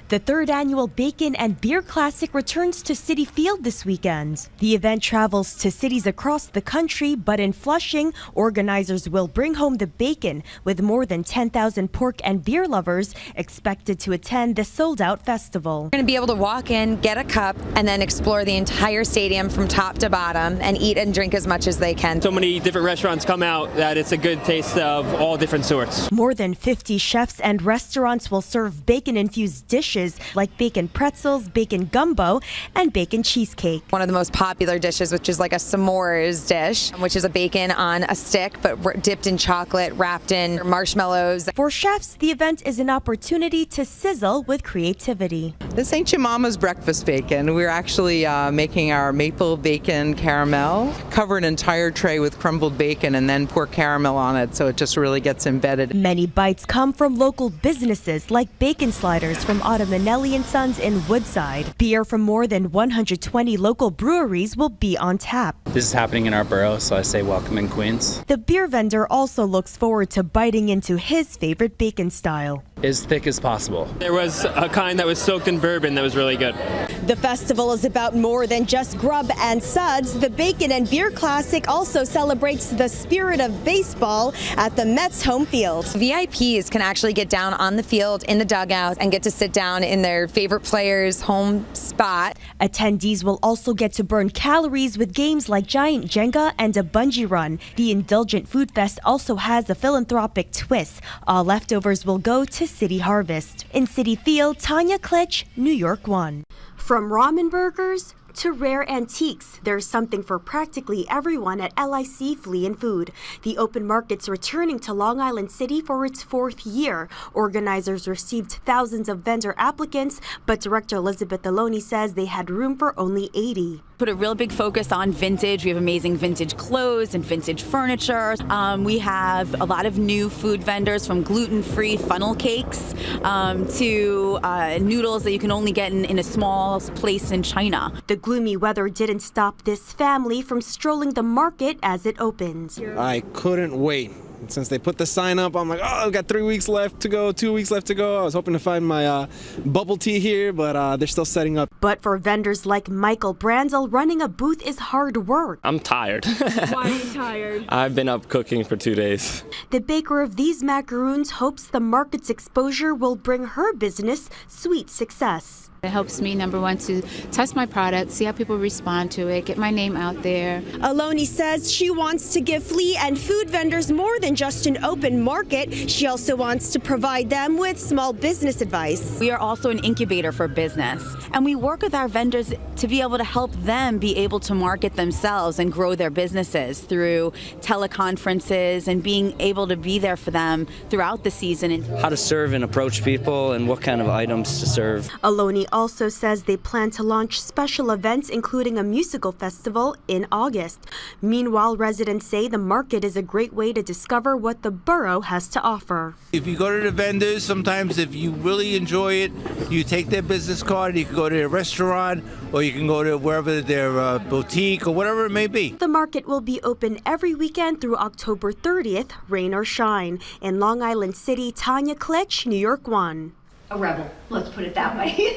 The third annual Bacon and Beer Classic returns to Citi Field this weekend. The event travels to cities across the country, but in Flushing, organizers will bring home the bacon, with more than 10,000 pork and beer lovers expected to attend the sold-out festival. We're going to be able to walk in, get a cup, and then explore the entire stadium from top to bottom and eat and drink as much as they can. So many different restaurants come out that it's a good taste of all different sorts. More than 50 chefs and restaurants will serve bacon-infused dishes like bacon pretzels, bacon gumbo, and bacon cheesecake. One of the most popular dishes, which is like a s'mores dish, which is a bacon on a stick, but dipped in chocolate, wrapped in marshmallows. For chefs, the event is an opportunity to sizzle with creativity. This ain't your mama's breakfast bacon. We're actually making our maple bacon caramel, cover an entire tray with crumbled bacon and then pour caramel on it so it just really gets embedded. Many bites come from local businesses like Bacon Sliders from Manelli & Sons in Woodside. Beer from more than 120 local breweries will be on tap. This is happening in our borough, so I say welcome in Queens. The beer vendor also looks forward to biting into his favorite bacon style. As thick as possible. There was a kind that was soaked in bourbon that was really good. The festival is about more than just grub and suds. The Bacon and Beer Classic also celebrates the spirit of baseball at the Mets home field. VIPs can actually get down on the field in the dugout and get to sit down in their favorite player's home spot. Attendees will also get to burn calories with games like Giant Jenga and a bungee run. The Indulgent Food Fest also has a philanthropic twist. All leftovers will go to City Harvest. In Citi Field, Tanya Klich, NY1. From ramen burgers to rare antiques, there's something for practically everyone at LIC Flea and Food. The open market's returning to Long Island City for its 4th year. Organizers received thousands of vendor applicants, but Director Elizabeth Aloni says they had room for only 80. Put a real big focus on vintage. We have amazing vintage clothes and vintage furniture. We have a lot of new food vendors, from gluten-free funnel cakes to noodles that you can only get in a small place in China. The gloomy weather didn't stop this family from strolling the market as it opened. I couldn't wait. Since they put the sign up, I'm like, oh, I've got 3 weeks left to go, 2 weeks left to go. I was hoping to find my bubble tea here, but they're still setting up. But for vendors like Michael Brandel, running a booth is hard work. I'm tired. Why are you tired? I've been up cooking for 2 days. The baker of these macaroons hopes the market's exposure will bring her business sweet success. It helps me, number one, to test my product, see how people respond to it, get my name out there. Aloni says she wants to give flea and food vendors more than just an open market. She also wants to provide them with small business advice. We are also an incubator for business, and we work with our vendors to be able to help them be able to market themselves and grow their businesses through teleconferences and being able to be there for them throughout the season. How to serve and approach people and what kind of items to serve. Aloni also says they plan to launch special events, including a musical festival in August. Meanwhile, residents say the market is a great way to discover what the borough has to offer. If you go to the vendors, sometimes if you really enjoy it, you take their business card, you can go to their restaurant, or you can go to wherever their boutique or whatever it may be. The market will be open every weekend through October 30th, rain or shine. In Long Island City, Tanya Klich, NY1. A rebel, let's put it that way,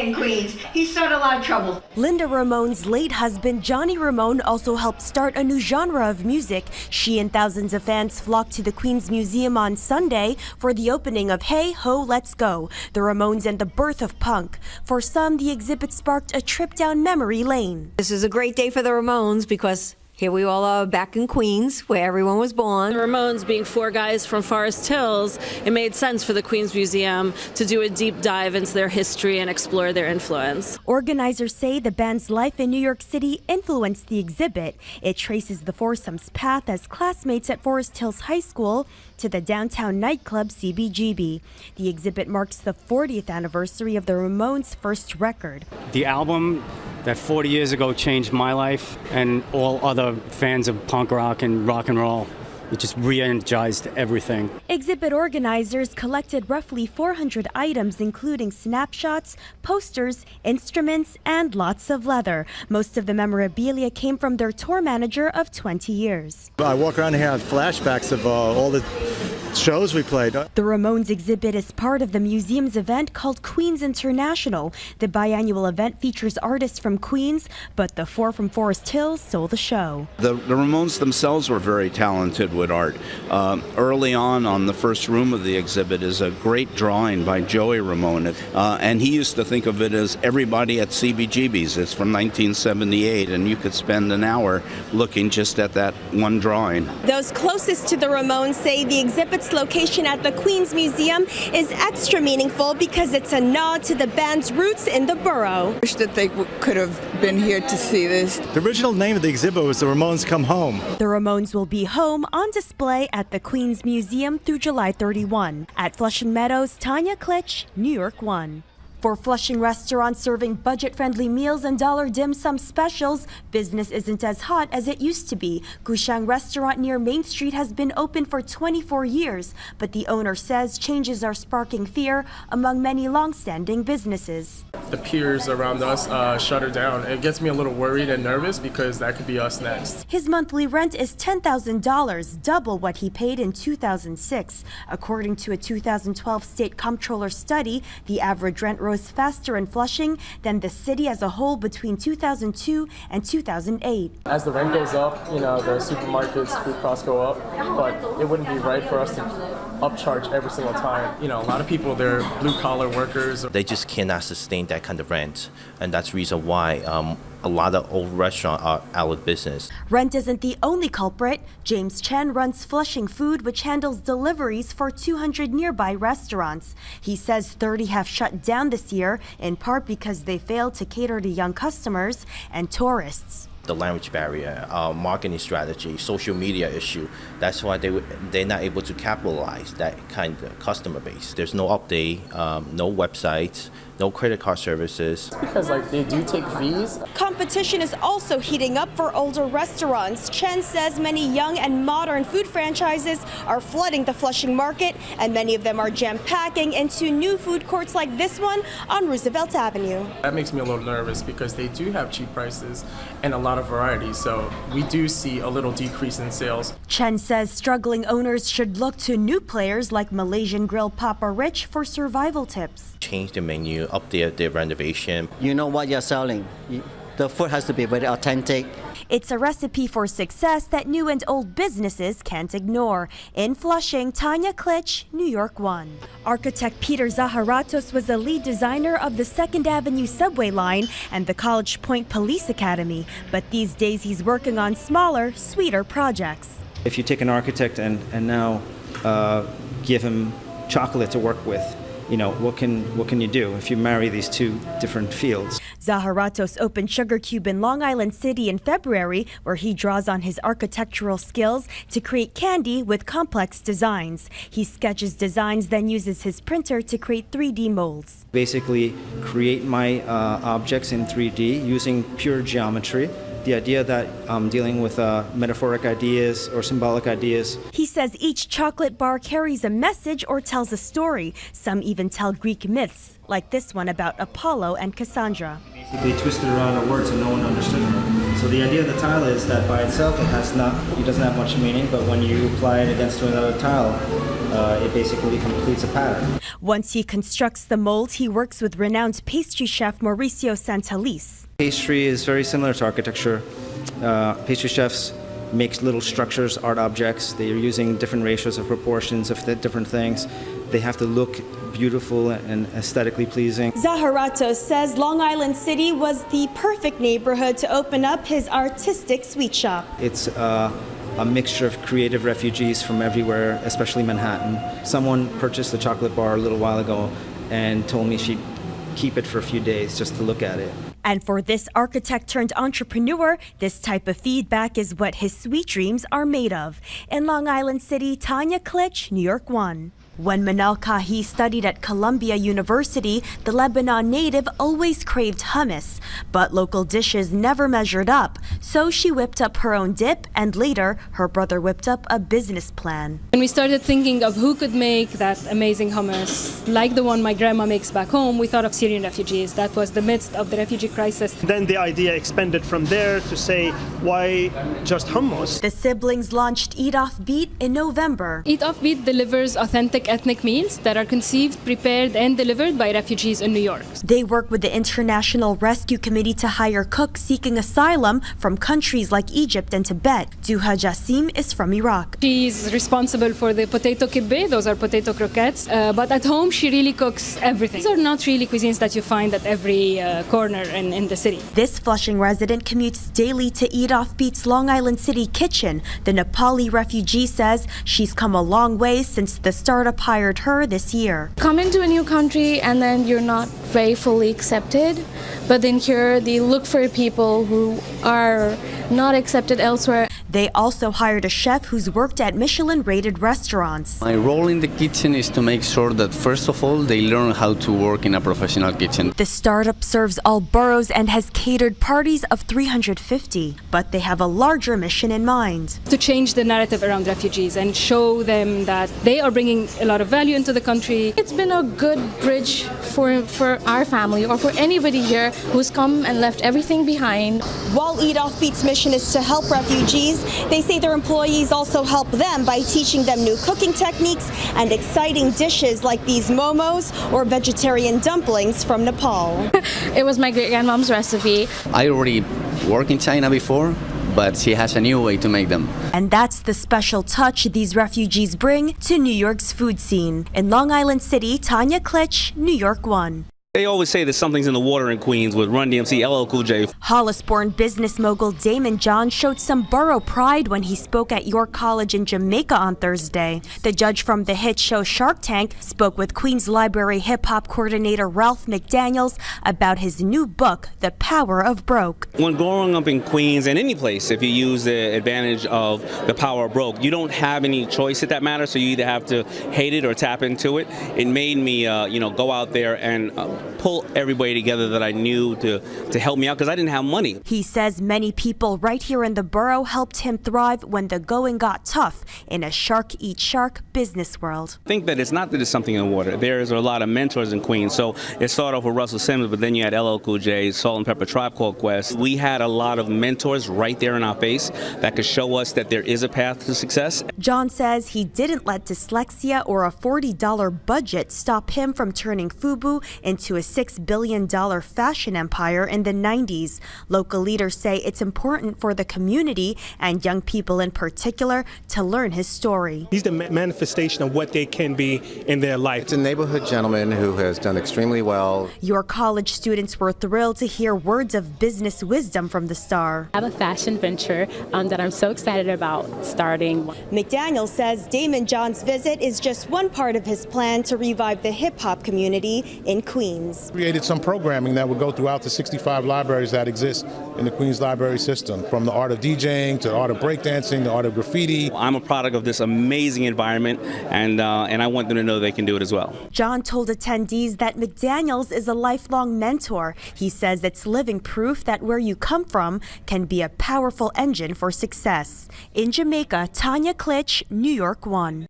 in Queens. He started a lot of trouble. Linda Ramone's late husband, Johnny Ramone, also helped start a new genre of music. She and thousands of fans flocked to the Queens Museum on Sunday for the opening of Hey Ho, Let's Go, the Ramones and the birth of punk. For some, the exhibit sparked a trip down memory lane. This is a great day for the Ramones because here we all are back in Queens, where everyone was born. The Ramones being 4 guys from Forest Hills, it made sense for the Queens Museum to do a deep dive into their history and explore their influence. Organizers say the band's life in New York City influenced the exhibit. It traces the foursome's path as classmates at Forest Hills High School to the downtown nightclub CBGB. The exhibit marks the 40th anniversary of the Ramones' first record. The album that 40 years ago changed my life and all other fans of punk rock and roll. It just re-energized everything. Exhibit organizers collected roughly 400 items, including snapshots, posters, instruments, and lots of leather. Most of the memorabilia came from their tour manager of 20 years. I walk around here and have flashbacks of all the shows we played. The Ramones exhibit is part of the museum's event called Queens International. The biannual event features artists from Queens, but the four from Forest Hills stole the show. The Ramones themselves were very talented with art. Early on the first room of the exhibit is a great drawing by Joey Ramone, and he used to think of it as everybody at CBGB's. It's from 1978, and you could spend an hour looking just at that one drawing. Those closest to the Ramones say the exhibit's location at the Queens Museum is extra meaningful because it's a nod to the band's roots in the borough. I wish that they could have been here to see this. The original name of the exhibit was The Ramones Come Home. The Ramones will be home on display at the Queens Museum through July 31. At Flushing Meadows, Tanya Klich, New York 1. For Flushing restaurants serving budget-friendly meals and dollar dim sum specials, business isn't as hot as it used to be. Gushang Restaurant near Main Street has been open for 24 years, but the owner says changes are sparking fear among many long-standing businesses. The peers around us shut down. It gets me a little worried and nervous because that could be us next. His monthly rent is $10,000, double what he paid in 2006. According to a 2012 State Comptroller study, the average rent rose faster in Flushing than the city as a whole between 2002 and 2008. As the rent goes up, the supermarkets, food costs go up, but it wouldn't be right for us to upcharge every single time. A lot of people, they're blue-collar workers. They just cannot sustain that kind of rent, and that's the reason why a lot of old restaurants are out of business. Rent isn't the only culprit. James Chen runs Flushing Food, which handles deliveries for 200 nearby restaurants. He says 30 have shut down this year, in part because they failed to cater to young customers and tourists. The language barrier, marketing strategy, social media issue. That's why they're not able to capitalize that kind of customer base. There's no update, no websites, no credit card services. It's because they do take fees. Competition is also heating up for older restaurants. Chen says many young and modern food franchises are flooding the Flushing market, and many of them are jam-packing into new food courts like this one on Roosevelt Avenue. That makes me a little nervous because they do have cheap prices and a lot of variety, so we do see a little decrease in sales. Chen says struggling owners should look to new players like Malaysian grill Papa Rich for survival tips. Change the menu, update their renovation. You know what you're selling. The food has to be very authentic. It's a recipe for success that new and old businesses can't ignore. In Flushing, Tanya Klich, New York 1. Architect Peter Zaharatos was the lead designer of the 2nd Avenue subway line and the College Point Police Academy. But these days he's working on smaller, sweeter projects. If you take an architect and now give him chocolate to work with, what can you do if you marry these two different fields? Zaharatos opened Sugar Cube in Long Island City in February, where he draws on his architectural skills to create candy with complex designs. He sketches designs, then uses his printer to create 3D molds. Basically, create my objects in 3D using pure geometry. The idea that I'm dealing with metaphoric ideas or symbolic ideas. He says each chocolate bar carries a message or tells a story. Some even tell Greek myths, like this one about Apollo and Cassandra. Basically twisted around a word so no one understood it. So the idea of the tile is that by itself it doesn't have much meaning, but when you apply it against another tile, it basically completes a pattern. Once he constructs the mold, he works with renowned pastry chef Mauricio Santalice. Pastry is very similar to architecture. Pastry chefs make little structures, art objects. They are using different ratios of proportions of the different things. They have to look beautiful and aesthetically pleasing. Zaharatos says Long Island City was the perfect neighborhood to open up his artistic sweet shop. It's a mixture of creative refugees from everywhere, especially Manhattan. Someone purchased a chocolate bar a little while ago and told me she'd keep it for a few days just to look at it. And for this architect turned entrepreneur, this type of feedback is what his sweet dreams are made of. In Long Island City, Tanya Klich, New York 1. When Manal Kahi studied at Columbia University, the Lebanon native always craved hummus, but local dishes never measured up. So she whipped up her own dip, and later her brother whipped up a business plan. When we started thinking of who could make that amazing hummus, like the one my grandma makes back home, we thought of Syrian refugees. That was the midst of the refugee crisis. Then the idea expanded from there to say, why just hummus? The siblings launched Eat OFFBEAT in November. Eat OFFBEAT delivers authentic ethnic meals that are conceived, prepared, and delivered by refugees in New York. They work with the International Rescue Committee to hire cooks seeking asylum from countries like Egypt and Tibet. Duha Jassim is from Iraq. She's responsible for the potato kibbeh, those are potato croquettes, but at home she really cooks everything. These are not really cuisines that you find at every corner in the city. This Flushing resident commutes daily to Eat OFFBEAT's Long Island City kitchen. The Nepali refugee says she's come a long way since the startup hired her this year. Coming to a new country and then you're not very fully accepted, but then here they look for people who are not accepted elsewhere. They also hired a chef who's worked at Michelin-rated restaurants. My role in the kitchen is to make sure that first of all they learn how to work in a professional kitchen. The startup serves all boroughs and has catered parties of 350, but they have a larger mission in mind. To change the narrative around refugees and show them that they are bringing a lot of value into the country. It's been a good bridge for our family or for anybody here who's come and left everything behind. While Eat OFFBEAT's mission is to help refugees, they say their employees also help them by teaching them new cooking techniques and exciting dishes like these momos or vegetarian dumplings from Nepal. It was my great-grandmom's recipe. I already worked in China before, but she has a new way to make them. And that's the special touch these refugees bring to New York's food scene. In Long Island City, Tanya Klich, New York 1. They always say that something's in the water in Queens with Run DMC, LL Cool J. Hollis-born business mogul DAYMOND John showed some borough pride when he spoke at York College in Jamaica on Thursday. The judge from the hit show Shark Tank spoke with Queens Library hip-hop coordinator Ralph McDaniels about his new book, The Power of Broke. When growing up in Queens and any place, if you use the advantage of the power of broke, you don't have any choice at that matter, so you either have to hate it or tap into it. It made me, go out there and pull everybody together that I knew to help me out because I didn't have money. He says many people right here in the borough helped him thrive when the going got tough in a shark eat shark business world. I think that it's not that it's something in the water. There's a lot of mentors in Queens. So it started off with Russell Simmons, but then you had LL Cool J, Salt and Pepper, Tribe Called Quest. We had a lot of mentors right there in our face that could show us that there is a path to success. John says he didn't let dyslexia or a $40 budget stop him from turning FUBU into a $6 billion fashion empire in the 90s. Local leaders say it's important for the community and young people in particular to learn his story. He's the manifestation of what they can be in their life. It's a neighborhood gentleman who has done extremely well. Your college students were thrilled to hear words of business wisdom from the star. I have a fashion venture that I'm so excited about starting. McDaniel says DAYMOND John's visit is just one part of his plan to revive the hip-hop community in Queens. Created some programming that would go throughout the 65 libraries that exist in the Queens library system, from the art of DJing to the art of breakdancing, the art of graffiti. I'm a product of this amazing environment, and I want them to know they can do it as well. John told attendees that McDaniels is a lifelong mentor. He says it's living proof that where you come from can be a powerful engine for success. In Jamaica, Tanya Klich, New York 1.